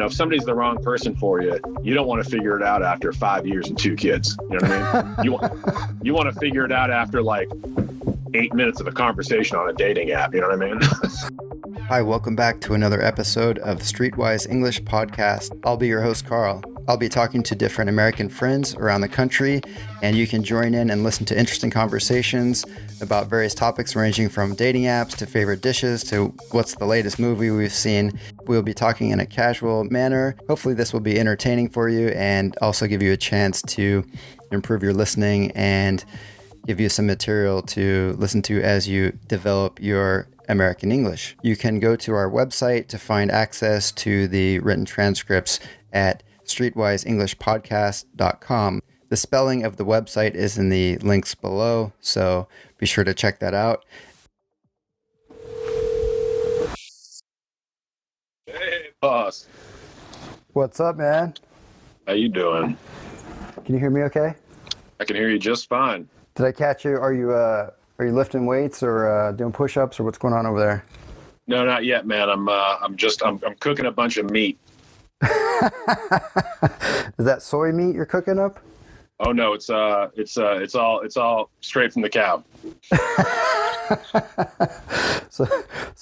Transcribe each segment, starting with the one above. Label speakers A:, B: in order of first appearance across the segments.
A: if somebody's the wrong person for you, you don't want to figure it out after 5 years and 2 kids. You know what I mean? You want to figure it out after like 8 minutes of a conversation on a dating app. You know what I mean?
B: Hi, welcome back to another episode of the Streetwise English podcast. I'll be your host, Carl. I'll be talking to different American friends around the country, and you can join in and listen to interesting conversations about various topics ranging from dating apps to favorite dishes to what's the latest movie we've seen. We'll be talking in a casual manner. Hopefully this will be entertaining for you and also give you a chance to improve your listening and give you some material to listen to as you develop your American English. You can go to our website to find access to the written transcripts at streetwisenglishpodcast.com. The spelling of the website is in the links below, so be sure to check that out.
A: Hey, boss.
B: What's up, man?
A: How you doing?
B: Can you hear me okay?
A: I can hear you just fine.
B: Did I catch you? Are you lifting weights or doing push-ups or what's going on over there?
A: No, not yet, man. I'm cooking a bunch of meat.
B: Is that soy meat you're cooking up?
A: Oh no, it's all straight from the cow.
B: So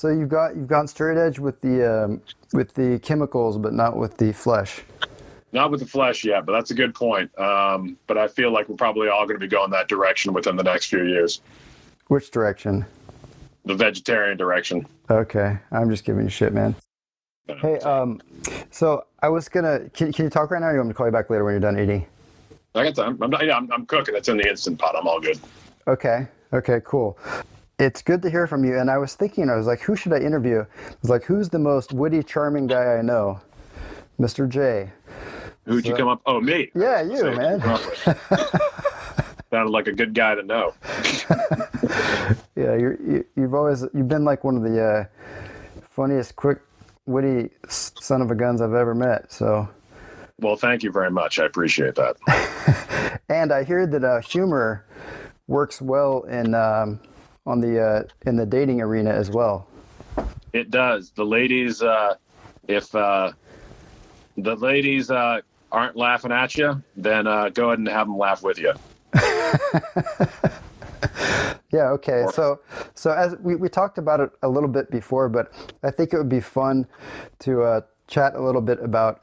B: you've gone straight edge with the chemicals, but not with the flesh.
A: Not with the flesh yet, but that's a good point. But I feel like we're probably all going to be going that direction within the next few years.
B: Which direction?
A: The vegetarian direction.
B: Okay, I'm just giving you shit, man. Hey, so I was gonna. Can you talk right now? Or you want me to call you back later when you're done eating?
A: I got time. I'm cooking. It's in the Instant Pot. I'm all good.
B: Okay, cool. It's good to hear from you. And I was thinking, I was like, who should I interview? I was like, who's the most witty, charming guy I know? Mr. J.
A: Who'd you come up? Oh, me.
B: Yeah, you, man.
A: Sounded like a good guy to know.
B: Yeah, you've been like one of the funniest, quick, witty son of a guns I've ever met. So.
A: Well, thank you very much. I appreciate that.
B: And I hear that humor works well in the dating arena as well.
A: It does. The ladies, if the ladies aren't laughing at you, then go ahead and have them laugh with you.
B: Yeah, okay. So as we talked about it a little bit before, but I think it would be fun to chat a little bit about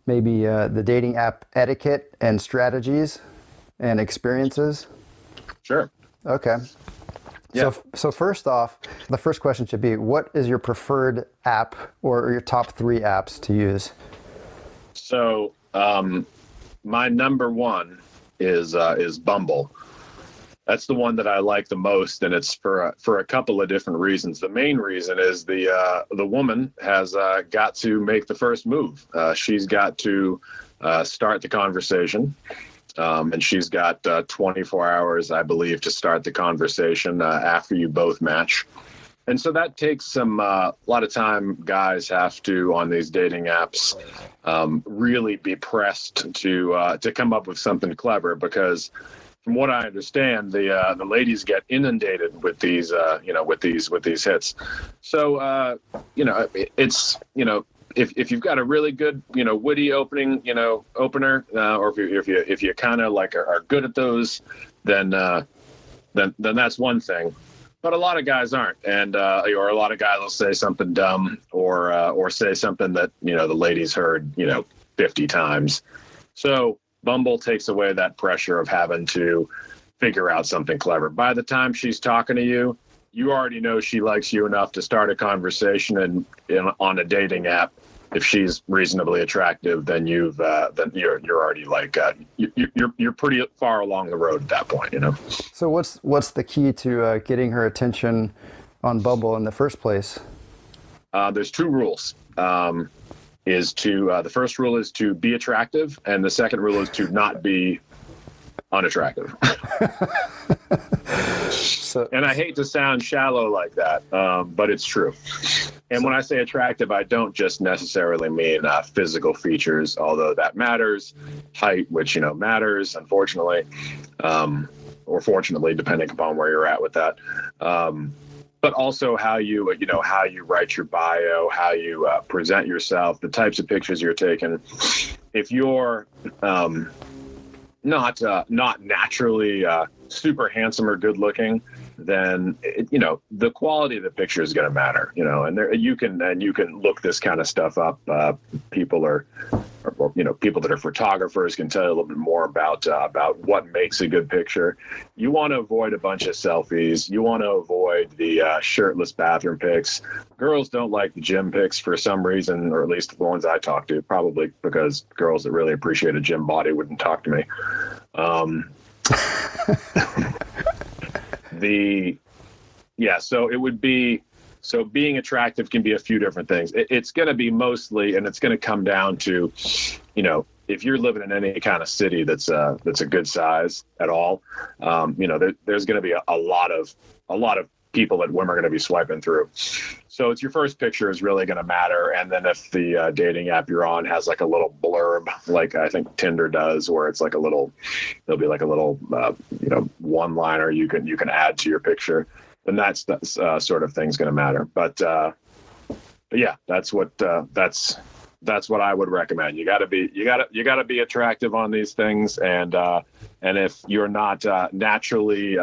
B: maybe the dating app etiquette and strategies and experiences.
A: Sure.
B: Okay.
A: Yeah.
B: So first off, the first question should be, what is your preferred app or your top 3 apps to use?
A: So my number one is Bumble. That's the one that I like the most, and it's for a couple of different reasons. The main reason is the woman has got to make the first move. She's got to start the conversation, and she's got 24 hours, I believe, to start the conversation after you both match. And so that takes a lot of time. Guys have to, on these dating apps, really be pressed to come up with something clever, because from what I understand, the ladies get inundated with these with these hits. So it's if you've got a really good witty opener, or if you kind of like are good at those, then that's one thing. But a lot of guys aren't, and or a lot of guys will say something dumb or say something that the ladies heard 50 times. So Bumble takes away that pressure of having to figure out something clever. By the time she's talking to you, you already know she likes you enough to start a conversation. And on a dating app, if she's reasonably attractive, then you're already like you're pretty far along the road at that point.
B: So what's the key to getting her attention on Bumble in the first place?
A: There's 2 rules. The first rule is to be attractive, and the second rule is to not be unattractive. And I hate to sound shallow like that, but it's true. And when I say attractive, I don't just necessarily mean physical features, although that matters. Height, which matters, unfortunately, or fortunately, depending upon where you're at with that. but also how you write your bio, how you present yourself, the types of pictures you're taking. If you're not naturally super handsome or good looking, then the quality of the picture is going to matter. And you can look this kind of stuff up. People that are photographers can tell you a little bit more about what makes a good picture. You want to avoid a bunch of selfies. You want to avoid the shirtless bathroom pics. Girls don't like the gym pics for some reason, or at least the ones I talk to, probably because girls that really appreciate a gym body wouldn't talk to me. So being attractive can be a few different things. It's going to be mostly, and it's going to come down to, if you're living in any kind of city that's a good size at all, there's going to be a lot of people that women are going to be swiping through. So it's your first picture is really going to matter. And then if the dating app you're on has like a little blurb, like I think Tinder does, where it's like there'll be like a little, one liner you can add to your picture, then that's sort of thing's going to matter. But yeah, that's what I would recommend. You got to be attractive on these things. And if you're not naturally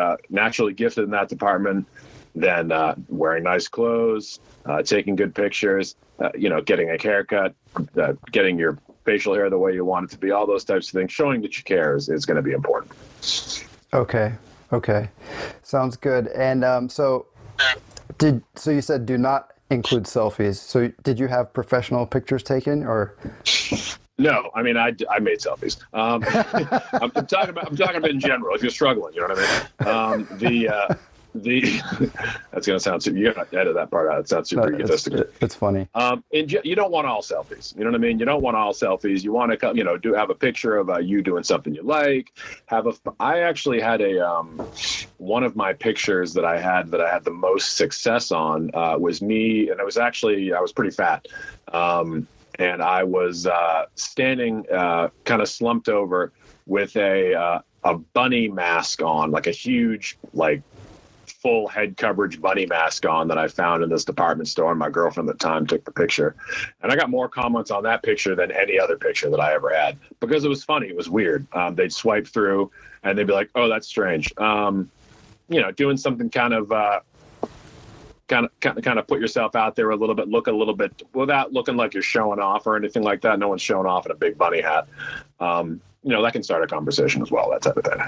A: gifted in that department, then wearing nice clothes, taking good pictures, getting a haircut, getting your facial hair the way you want it to be, all those types of things, showing that you care is going to be important.
B: Okay. Sounds good. And so you said do not include selfies. So did you have professional pictures taken or?
A: No, I mean, I made selfies. I'm talking about in general, if you're struggling, you know what I mean? That's going to sound super, you got to edit that part out. It sounds super egotistical.
B: It's funny.
A: You don't want all selfies. You know what I mean? You don't want all selfies. You want to, have a picture of you doing something you like. I actually had one of my pictures that I had the most success on was me. And I was pretty fat. And I was standing kind of slumped over with a bunny mask on, like a huge, like, full head coverage bunny mask on that I found in this department store, and my girlfriend at the time took the picture. And I got more comments on that picture than any other picture that I ever had, because it was funny. It was weird. They'd swipe through and they'd be like, oh, that's strange. Doing something kind of put yourself out there a little bit, look a little bit without looking like you're showing off or anything like that. No one's showing off in a big bunny hat. That can start a conversation as well, that type of thing.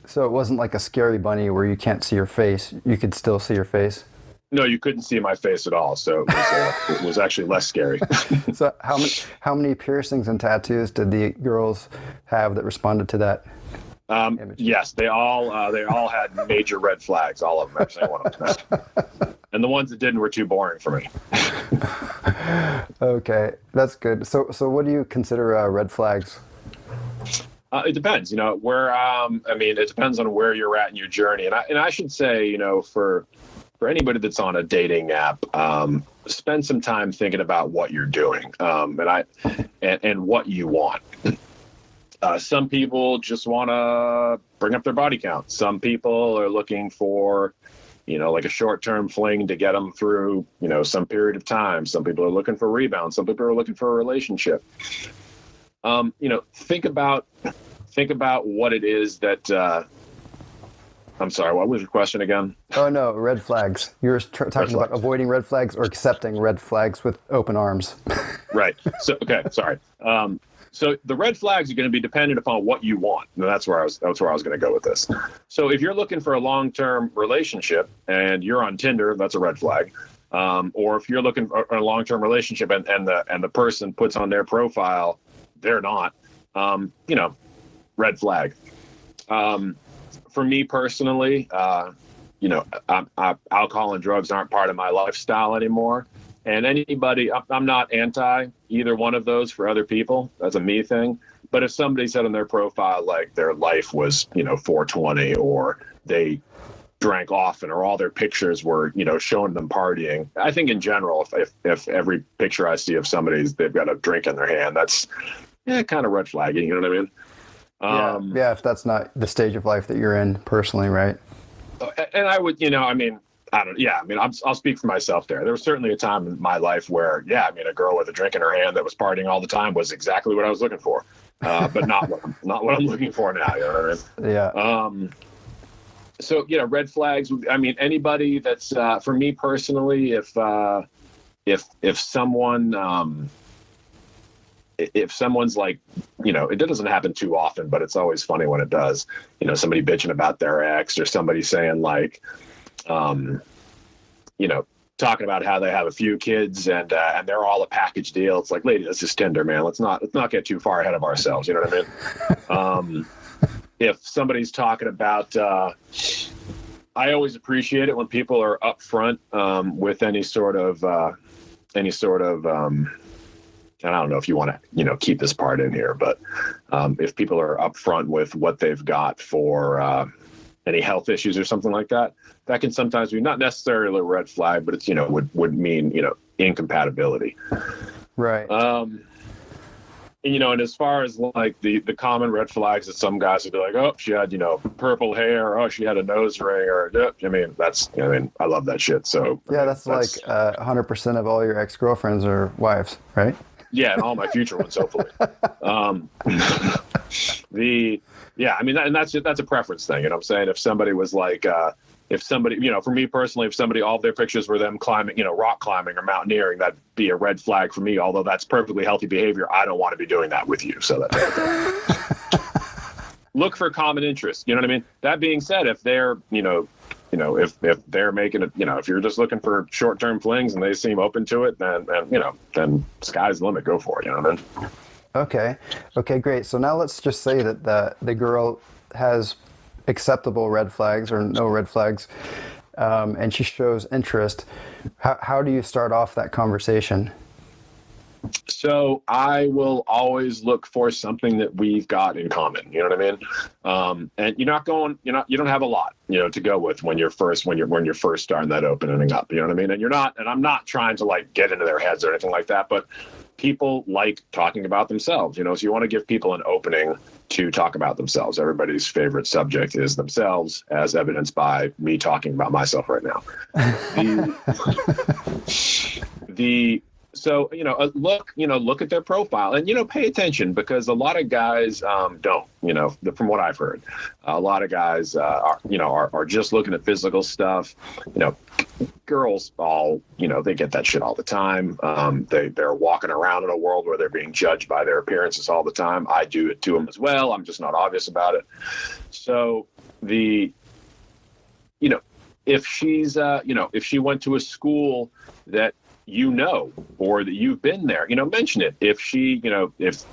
B: So it wasn't like a scary bunny where you can't see your face. You could still see your face?
A: No, you couldn't see my face at all. So it was actually less scary.
B: So how many piercings and tattoos did the girls have that responded to that image?
A: Yes, they all had major red flags, all of them, every single one of them. And the ones that didn't were too boring for me.
B: Okay, that's good. So what do you consider red flags?
A: It depends, it depends on where you're at in your journey. And I should say, for anybody that's on a dating app, spend some time thinking about what you're doing, and what you want. Some people just want to bring up their body count. Some people are looking for, like a short-term fling to get them through, some period of time. Some people are looking for rebound. Some people are looking for a relationship. Think about what it is that, I'm sorry, what was your question again?
B: Oh, no, red flags. You were talking about avoiding red flags or accepting red flags with open arms.
A: Right. So, okay, sorry. So the red flags are going to be dependent upon what you want. And that's where I was going to go with this. So if you're looking for a long-term relationship and you're on Tinder, that's a red flag. Or if you're looking for a long-term relationship and the person puts on their profile, they're not, red flag. For me personally, alcohol and drugs aren't part of my lifestyle anymore. And I'm not anti either one of those for other people. That's a me thing. But if somebody said on their profile, like their life was, 420, or they drank often, or all their pictures were, showing them partying, I think in general, if every picture I see of somebody's, they've got a drink in their hand, that's kind of red flagging. You know what I mean?
B: Yeah, if that's not the stage of life that you're in personally, right?
A: And I would, I don't. Yeah, I mean, I'll speak for myself there. There was certainly a time in my life where, yeah, I mean, a girl with a drink in her hand that was partying all the time was exactly what I was looking for, but not what I'm looking for now. You know what I mean?
B: Yeah.
A: So red flags. I mean, anybody that's for me personally, if someone if someone's like, it doesn't happen too often, but it's always funny when it does. Somebody bitching about their ex, or somebody saying like, talking about how they have a few kids and they're all a package deal. It's like, lady, that's just Tinder, man. Let's not get too far ahead of ourselves. You know what I mean? If somebody's talking about, I always appreciate it when people are upfront with any sort of, and I don't know if you want to, keep this part in here, but if people are upfront with what they've got for any health issues or something like that, that can sometimes be not necessarily a red flag, but it's, would mean, incompatibility.
B: Right.
A: And as far as like the common red flags that some guys would be like, oh, she had, purple hair, or oh, she had a nose ring, or I love that shit. So
B: yeah, that's like 100% of all your ex-girlfriends or wives, right?
A: Yeah, and all my future ones, hopefully. And that's a preference thing. You know what I'm saying? If somebody was like, for me personally, if somebody, all of their pictures were them climbing, rock climbing or mountaineering, that'd be a red flag for me. Although that's perfectly healthy behavior, I don't want to be doing that with you. So that's look for common interests. You know what I mean? That being said, if they're, if they're making it, if you're just looking for short-term flings and they seem open to it, then sky's the limit. Go for it. You know what I mean?
B: Okay, great. So now let's just say that the girl has acceptable red flags or no red flags, and she shows interest. How do you start off that conversation?
A: So I will always look for something that we've got in common. You know what I mean? And you don't have a lot, to go with when you're first starting that opening up. You know what I mean? And I'm not trying to like get into their heads or anything like that, but people like talking about themselves, so you want to give people an opening to talk about themselves. Everybody's favorite subject is themselves, as evidenced by me talking about myself right now. So, look at their profile and, pay attention, because a lot of guys don't, from what I've heard, a lot of guys are just looking at physical stuff. Girls all, they get that shit all the time. They're walking around in a world where they're being judged by their appearances all the time. I do it to them as well. I'm just not obvious about it. So if she's, if she went to a school that, or that you've been there, mention it. If she, if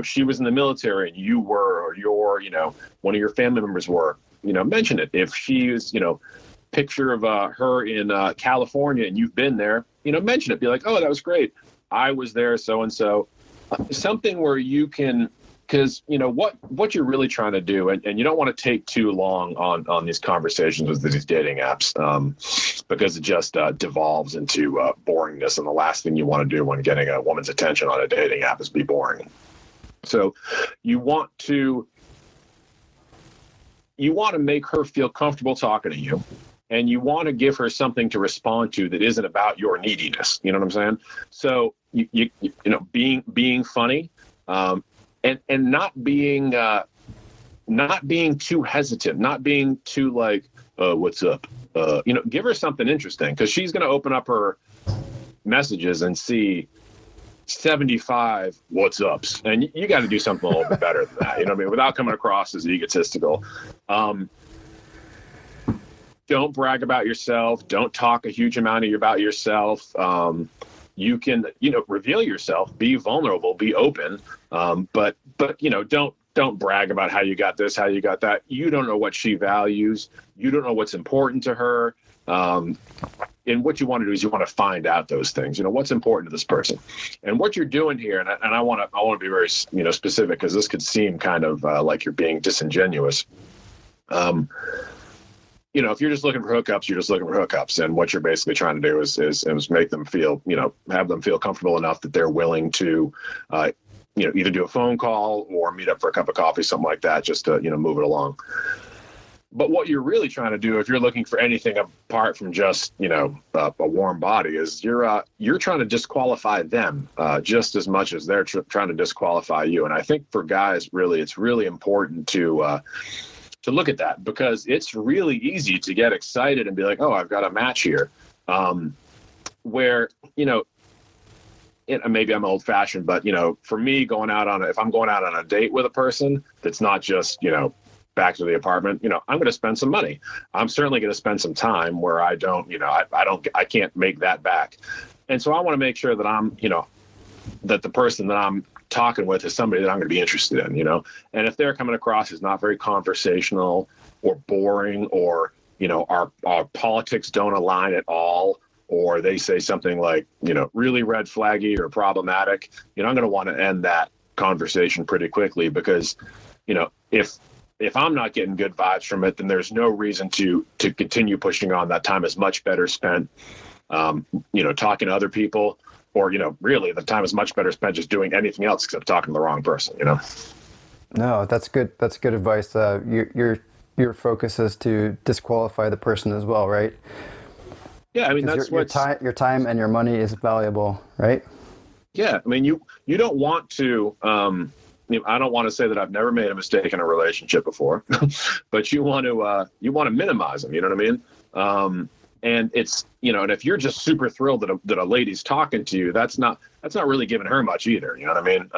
A: she was in the military and you were, or your, one of your family members were, mention it. If she's, picture of her in California and you've been there, mention it. Be like, oh, that was great. I was there, so-and-so. Something where you can, because what you're really trying to do, and you don't want to take too long on these conversations with these dating apps, because it just devolves into boringness, and the last thing you want to do when getting a woman's attention on a dating app is be boring. So you want to make her feel comfortable talking to you, and you want to give her something to respond to that isn't about your neediness. You know what I'm saying? So you being funny. And not being too hesitant, not being too like, what's up? Give her something interesting, because she's going to open up her messages and see 75 what's ups, and you got to do something a little bit better than that. You know what I mean? Without coming across as egotistical. Don't brag about yourself. Don't talk a huge amount about yourself. You can, reveal yourself, be vulnerable, be open. But don't brag about how you got this, how you got that. You don't know what she values. You don't know what's important to her. And what you want to do is you want to find out those things. What's important to this person, and what you're doing here. And I want to be very, specific, because this could seem kind of like you're being disingenuous. If you're just looking for hookups, you're just looking for hookups. And what you're basically trying to do is make them feel, have them feel comfortable enough that they're willing to, either do a phone call or meet up for a cup of coffee, something like that, just to, move it along. But what you're really trying to do, if you're looking for anything apart from just, a warm body, is you're trying to disqualify them just as much as they're trying to disqualify you. And I think for guys, really, it's really important to look at that, because it's really easy to get excited and be like, oh, I've got a match here. Where, maybe I'm old fashioned, but, for me, if I'm going out on a date with a person that's not just, back to the apartment, I'm going to spend some money. I'm certainly going to spend some time where I don't, I can't make that back. And so I want to make sure that I'm, that the person that I'm talking with is somebody that I'm going to be interested in, and if they're coming across as not very conversational or boring, or, our politics don't align at all, or they say something like, really red flaggy or problematic, I'm going to want to end that conversation pretty quickly, because, if I'm not getting good vibes from it, then there's no reason to continue pushing on. That time is much better spent, talking to other people, or, really the time is much better spent just doing anything else except talking to the wrong person,
B: No, that's good. That's good advice. Your focus is to disqualify the person as well, right?
A: Yeah. I mean, that's
B: your time and your money is valuable, right?
A: Yeah. I mean, you don't want to, I don't want to say that I've never made a mistake in a relationship before, but you want to minimize them. You know what I mean? And it's, and if you're just super thrilled that a lady's talking to you, that's not really giving her much either. You know what I mean?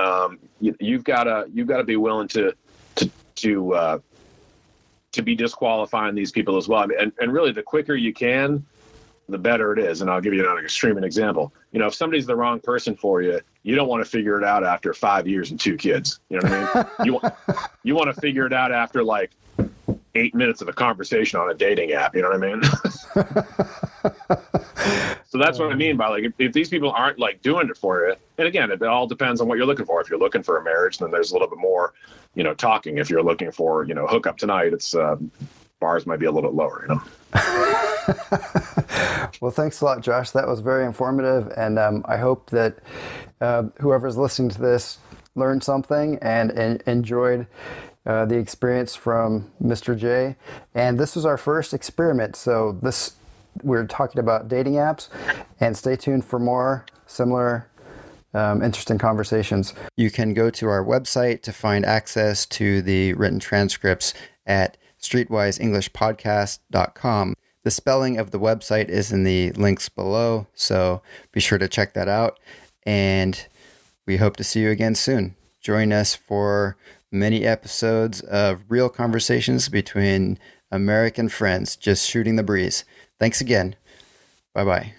A: You've got to be willing to be disqualifying these people as well. I mean, and really the quicker you can, the better it is. And I'll give you an extreme example. If somebody's the wrong person for you, you don't want to figure it out after 5 years and 2 kids. You know what I mean? You want to figure it out after like 8 minutes of a conversation on a dating app. You know what I mean? So that's what I mean by like, if these people aren't like doing it for you, and again, it all depends on what you're looking for. If you're looking for a marriage, then there's a little bit more, talking. If you're looking for, hook up tonight, it's bars might be a little bit lower,
B: Well, thanks a lot, Josh. That was very informative, and I hope that whoever's listening to this learned something and enjoyed the experience from Mr. J. And this was our first experiment, so we're talking about dating apps, and stay tuned for more similar interesting conversations. You can go to our website to find access to the written transcripts at streetwisenglishpodcast.com. The spelling of the website is in the links below, so be sure to check that out. And we hope to see you again soon. Join us for many episodes of real conversations between American friends just shooting the breeze. Thanks again. Bye-bye.